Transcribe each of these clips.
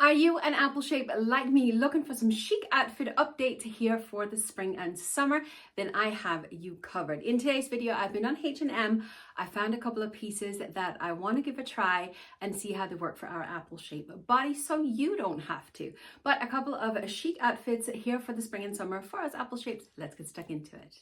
Are you an apple shape like me, looking for some chic outfit updates here for the spring and summer? Then I have you covered. In today's video, I've been on H&M. I found a couple of pieces that I want to give a try and see how they work for our apple shape body, so you don't have to. But a couple of chic outfits here for the spring and summer for us apple shapes. Let's get stuck into it.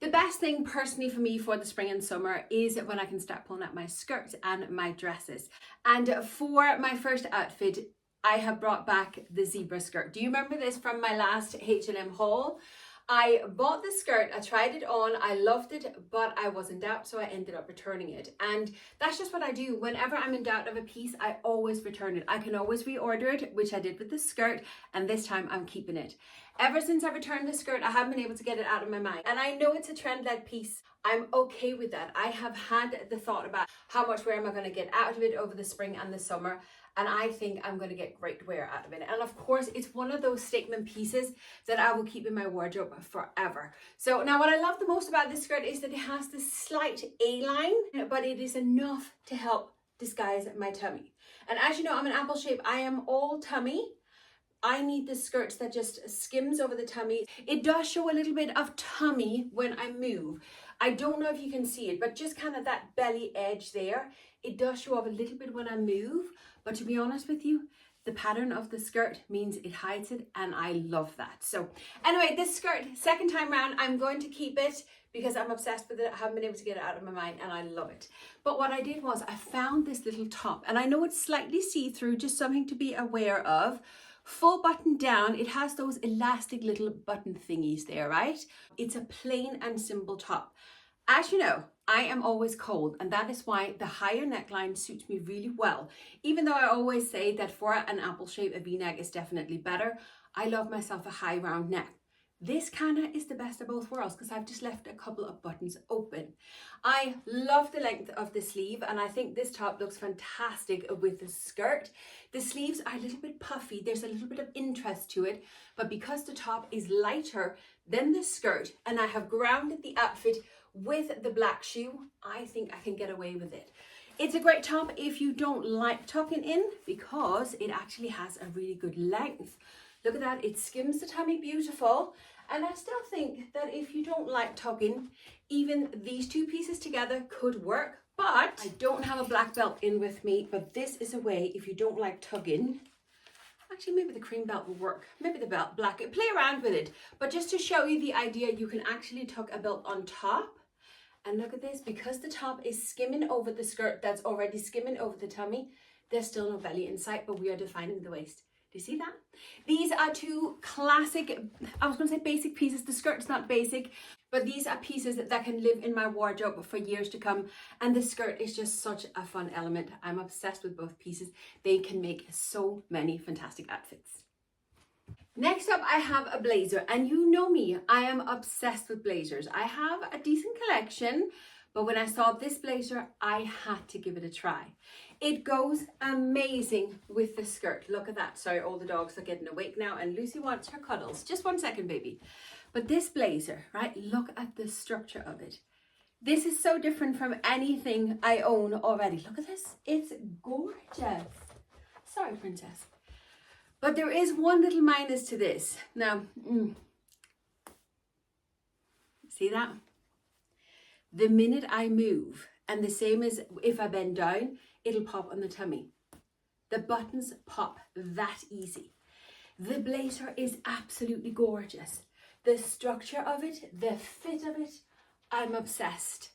The best thing personally for me for the spring and summer is when I can start pulling out my skirts and my dresses. And for my first outfit, I have brought back the zebra skirt. Do you remember this from my last H&M haul? I bought the skirt, I tried it on, I loved it, but I was in doubt, so I ended up returning it. And that's just what I do. Whenever I'm in doubt of a piece, I always return it. I can always reorder it, which I did with the skirt, and this time I'm keeping it. Ever since I returned the skirt, I haven't been able to get it out of my mind. And I know it's a trend-led piece. I'm okay with that. I have had the thought about how much wear am I going to get out of it over the spring and the summer. And I think I'm going to get great wear out of it. And of course, it's one of those statement pieces that I will keep in my wardrobe forever. So now what I love the most about this skirt is that it has this slight A-line, but it is enough to help disguise my tummy. And as you know, I'm an apple shape. I am all tummy. I need the skirts that just skims over the tummy. It does show a little bit of tummy when I move. I don't know if you can see it, but just kind of that belly edge there. It does show up a little bit when I move, but to be honest with you, the pattern of the skirt means it hides it, and I love that. So anyway, this skirt, second time round, I'm going to keep it because I'm obsessed with it. I haven't been able to get it out of my mind, and I love it. But what I did was I found this little top, and I know it's slightly see-through, just something to be aware of. Full button down, it has those elastic little button thingies there, right? It's a plain and simple top. As you know, I am always cold, and that is why the higher neckline suits me really well. Even though I always say that for an apple shape, a V-neck is definitely better, I love myself a high round neck. This kind of is the best of both worlds because I've just left a couple of buttons open. I love the length of the sleeve, and I think this top looks fantastic with the skirt. The sleeves are a little bit puffy. There's a little bit of interest to it, but because the top is lighter than the skirt and I have grounded the outfit with the black shoe, I think I can get away with it. It's a great top if you don't like tucking in because it actually has a really good length. Look at that, it skims the tummy beautiful. And I still think that if you don't like tucking, even these two pieces together could work. But I don't have a black belt in with me, but this is a way if you don't like tugging. Actually, maybe the cream belt will work. Maybe the belt black, play around with it. But just to show you the idea, you can actually tuck a belt on top. And look at this, because the top is skimming over the skirt that's already skimming over the tummy, there's still no belly in sight, but we are defining the waist. Do you see that? These are two classic, I was going to say basic pieces. The skirt's not basic, but these are pieces that can live in my wardrobe for years to come. And the skirt is just such a fun element. I'm obsessed with both pieces. They can make so many fantastic outfits. Next up, I have a blazer, and you know me, I am obsessed with blazers. I have a decent collection, but when I saw this blazer, I had to give it a try. It goes amazing with the skirt. Look at that. Sorry, all the dogs are getting awake now, and Lucy wants her cuddles. Just 1 second, baby. But this blazer, right? Look at the structure of it. This is so different from anything I own already. Look at this. It's gorgeous. Sorry, princess. But there is one little minus to this. Now, see that? The minute I move, and the same as if I bend down, it'll pop on the tummy. The buttons pop that easy. The blazer is absolutely gorgeous. The structure of it, the fit of it, I'm obsessed.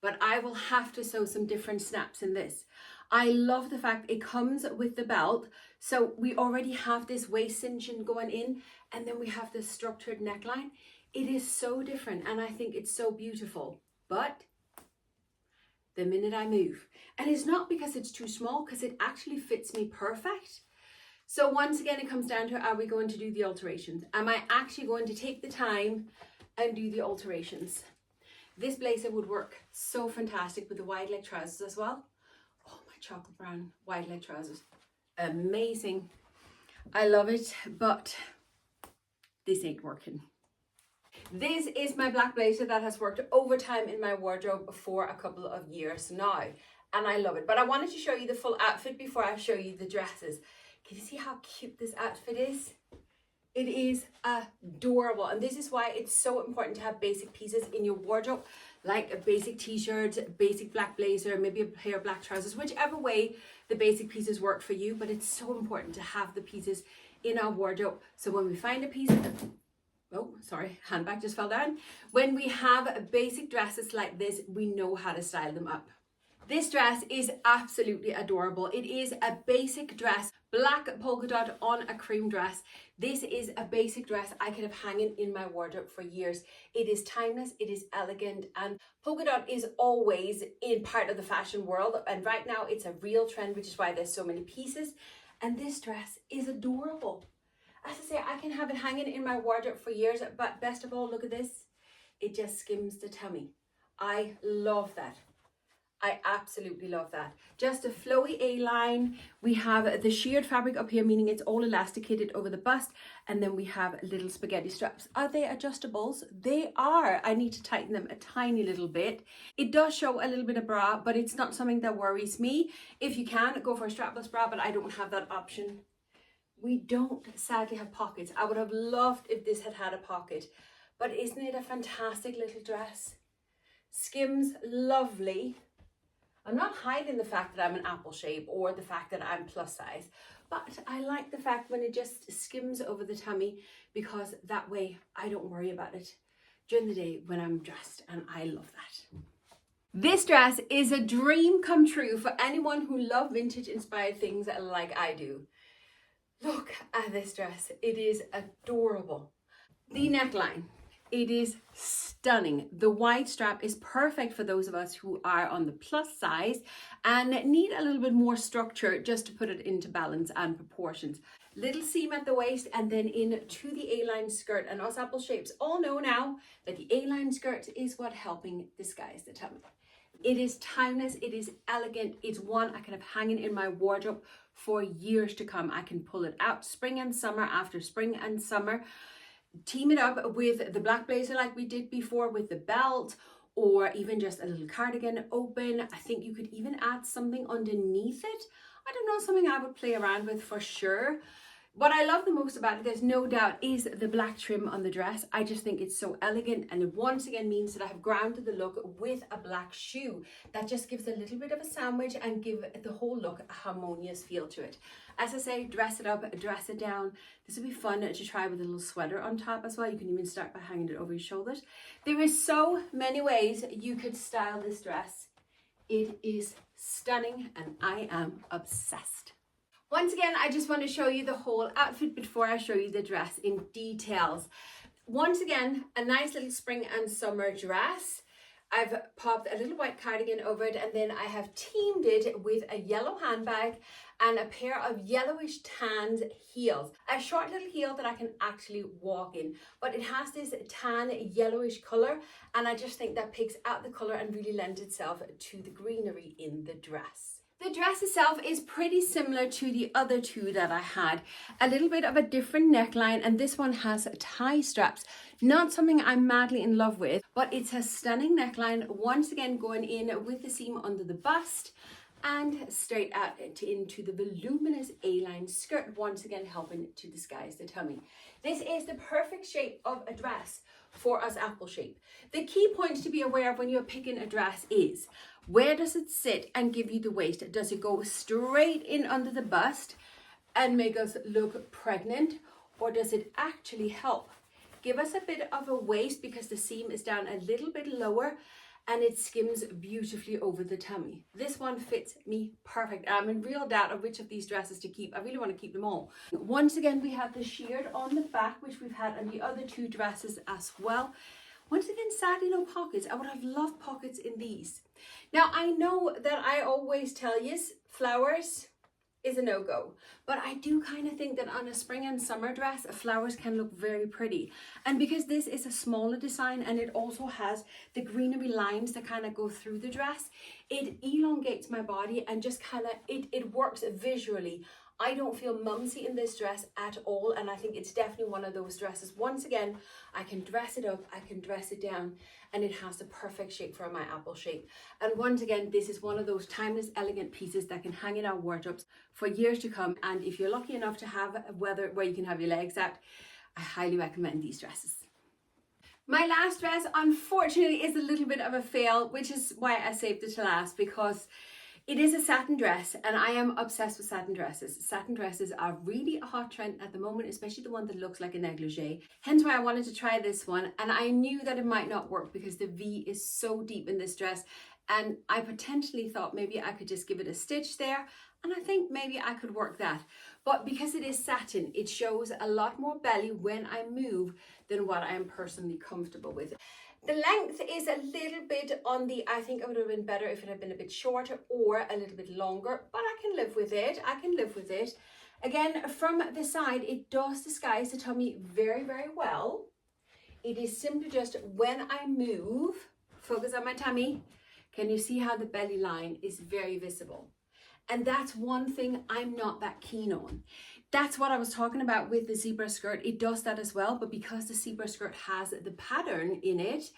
But I will have to sew some different snaps in this. I love the fact it comes with the belt. So we already have this waist cinching going in, and then we have this structured neckline. It is so different, and I think it's so beautiful. But the minute I move, and it's not because it's too small, because it actually fits me perfect. So once again, it comes down to, are we going to do the alterations? Am I actually going to take the time and do the alterations? This blazer would work so fantastic with the wide leg trousers as well. Oh, my chocolate brown wide leg trousers. Amazing. I love it, but this ain't working. This is my black blazer that has worked overtime in my wardrobe for a couple of years now, and I love it. But I wanted to show you the full outfit before I show you the dresses. Can you see how cute this outfit is? It is adorable, and this is why it's so important to have basic pieces in your wardrobe, like a basic t-shirt, basic black blazer, maybe a pair of black trousers, whichever way the basic pieces work for you. But it's so important to have the pieces in our wardrobe, so when we find a piece, oh sorry, handbag just fell down. When we have basic dresses like this, we know how to style them up. This dress is absolutely adorable. It is a basic dress, black polka dot on a cream dress. This is a basic dress I could have hanging in my wardrobe for years. It is timeless, it is elegant, and polka dot is always in part of the fashion world. And right now it's a real trend, which is why there's so many pieces. And this dress is adorable. As I say, I can have it hanging in my wardrobe for years, but best of all, look at this. It just skims the tummy. I love that. I absolutely love that. Just a flowy A-line. We have the sheared fabric up here, meaning it's all elasticated over the bust. And then we have little spaghetti straps. Are they adjustables? They are. I need to tighten them a tiny little bit. It does show a little bit of bra, but it's not something that worries me. If you can, go for a strapless bra, but I don't have that option. We don't sadly have pockets. I would have loved if this had had a pocket, but isn't it a fantastic little dress? Skims lovely. I'm not hiding the fact that I'm an apple shape or the fact that I'm plus size, but I like the fact when it just skims over the tummy, because that way I don't worry about it during the day when I'm dressed, and I love that. This dress is a dream come true for anyone who loves vintage inspired things like I do. Look at this dress. It is adorable. The neckline. It is stunning. The wide strap is perfect for those of us who are on the plus size and need a little bit more structure just to put it into balance and proportions. Little seam at the waist, and then into the A-line skirt. And us apple shapes all know now that the A-line skirt is what helping disguise the tummy. It is timeless, it is elegant, it's one I can have hanging in my wardrobe for years to come. I can pull it out spring and summer after spring and summer. Team it up with the black blazer like we did before with the belt, or even just a little cardigan open. I think you could even add something underneath it. I don't know, something I would play around with for sure. What I love the most about it, there's no doubt, is the black trim on the dress. I just think it's so elegant, and it once again means that I have grounded the look with a black shoe. That just gives a little bit of a sandwich and give the whole look a harmonious feel to it. As I say, dress it up, dress it down. This would be fun to try with a little sweater on top as well. You can even start by hanging it over your shoulders. There is so many ways you could style this dress. It is stunning, and I am obsessed. Once again, I just want to show you the whole outfit before I show you the dress in details. Once again, a nice little spring and summer dress. I've popped a little white cardigan over it, and then I have teamed it with a yellow handbag and a pair of yellowish tanned heels. A short little heel that I can actually walk in, but it has this tan yellowish color, and I just think that picks out the color and really lends itself to the greenery in the dress. The dress itself is pretty similar to the other two that I had. A little bit of a different neckline, and this one has tie straps. Not something I'm madly in love with, but it's a stunning neckline, once again going in with the seam under the bust and straight out into the voluminous A-line skirt, once again helping to disguise the tummy. This is the perfect shape of a dress for us apple shape. The key points to be aware of when you're picking a dress is, where does it sit and give you the waist? Does it go straight in under the bust and make us look pregnant, or does it actually help give us a bit of a waist because the seam is down a little bit lower and it skims beautifully over the tummy? This one fits me perfect. I'm in real doubt of which of these dresses to keep. I really want to keep them all. Once again, we have the sheared on the back, which we've had on the other two dresses as well. Once again, sadly no pockets. I would have loved pockets in these. Now, I know that I always tell you flowers is a no-go, but I do kind of think that on a spring and summer dress, flowers can look very pretty. And because this is a smaller design and it also has the greenery lines that kind of go through the dress, it elongates my body and just kind of, it works visually. I don't feel mumsy in this dress at all, and I think it's definitely one of those dresses. Once again, I can dress it up, I can dress it down, and it has the perfect shape for my apple shape. And once again, this is one of those timeless, elegant pieces that can hang in our wardrobes for years to come. And if you're lucky enough to have a weather where you can have your legs out, I highly recommend these dresses. My last dress, unfortunately, is a little bit of a fail, which is why I saved it to last, because it is a satin dress, and I am obsessed with satin dresses. Satin dresses are really a hot trend at the moment, especially the one that looks like a negligee. Hence why I wanted to try this one, and I knew that it might not work because the V is so deep in this dress, and I potentially thought maybe I could just give it a stitch there, and I think maybe I could work that. But because it is satin, it shows a lot more belly when I move than what I am personally comfortable with. The length is a little bit on the, I think it would have been better if it had been a bit shorter or a little bit longer, but I can live with it. I can live with it. Again, from the side, it does disguise the tummy very, very well. It is simply just when I move, focus on my tummy, can you see how the belly line is very visible? And that's one thing I'm not that keen on. That's what I was talking about with the zebra skirt. It does that as well, but because the zebra skirt has the pattern in it,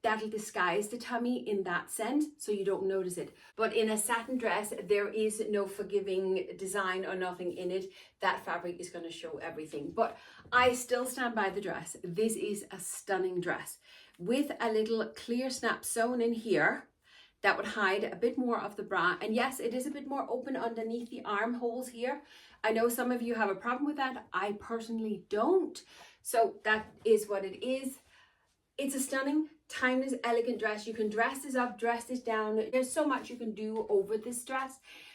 that'll disguise the tummy in that sense, so you don't notice it. But in a satin dress, there is no forgiving design or nothing in it. That fabric is going to show everything. But I still stand by the dress. This is a stunning dress with a little clear snap sewn in here that would hide a bit more of the bra. And yes, it is a bit more open underneath the armholes here. I know some of you have a problem with that. I personally don't. So that is what it is. It's a stunning, timeless, elegant dress. You can dress this up, dress this down. There's so much you can do over this dress.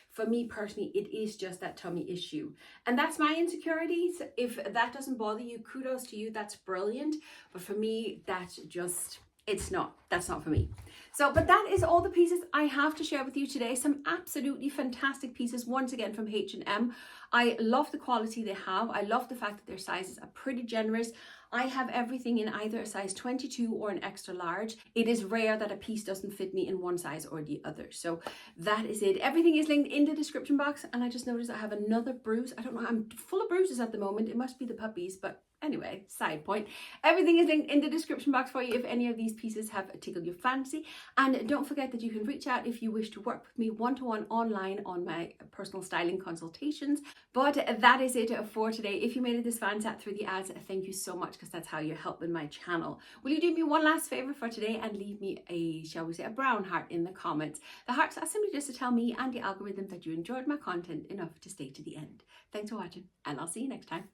For me personally, it is just that tummy issue. And that's my insecurities. If that doesn't bother you, kudos to you. That's brilliant. But for me, that's just, that's not for me. So, but that is all the pieces I have to share with you today. Some absolutely fantastic pieces, once again, from H&M. I love the quality they have. I love the fact that their sizes are pretty generous. I have everything in either a size 22 or an extra large. It is rare that a piece doesn't fit me in one size or the other. So that is it. Everything is linked in the description box. And I just noticed I have another bruise. I don't know, I'm full of bruises at the moment. It must be the puppies, but anyway, side point. Everything is linked in the description box for you if any of these pieces have tickled your fancy. And don't forget that you can reach out if you wish to work with me one-to-one online on my personal styling consultations. But that is it for today. If you made it this far and sat through the ads, thank you so much, because that's how you're helping my channel. Will you do me one last favor for today and leave me a, shall we say, a brown heart in the comments? The hearts are simply just to tell me and the algorithm that you enjoyed my content enough to stay to the end. Thanks for watching, and I'll see you next time.